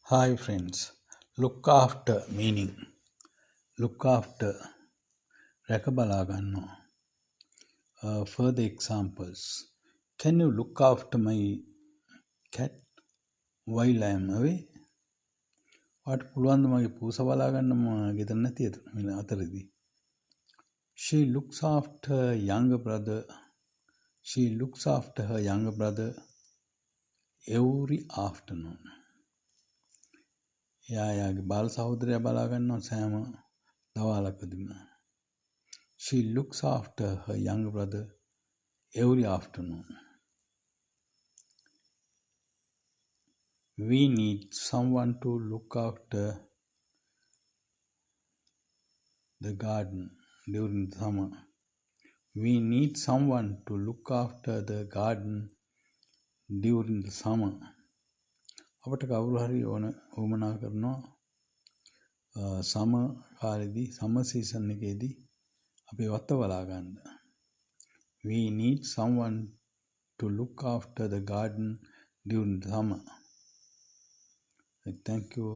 Hi friends, look after meaning look after රැක බලා ගන්නවා. Further examples. Can you look after my cat while I am away? ඔයාට පුළුවන් ද මගේ පූසා බලා ගන්න මම ගෙදර නැති අතරදී? She looks after her younger brother. She looks after her younger brother every afternoon. එයා එයාගේ බාල සහෝදරයා බලා ගන්නවා සෑම දවාලකදීම. She looks after her younger brother every afternoon. We need someone to look after the garden during the summer. We need someone to look after the garden during the summer. අපට කවුරු හරි ඕමනා කරනවා සම කාලෙදී සම සීසන් එකේදී අපේ වත්ත බලා ගන්න. We need someone to look after the garden during the summer. Thank you.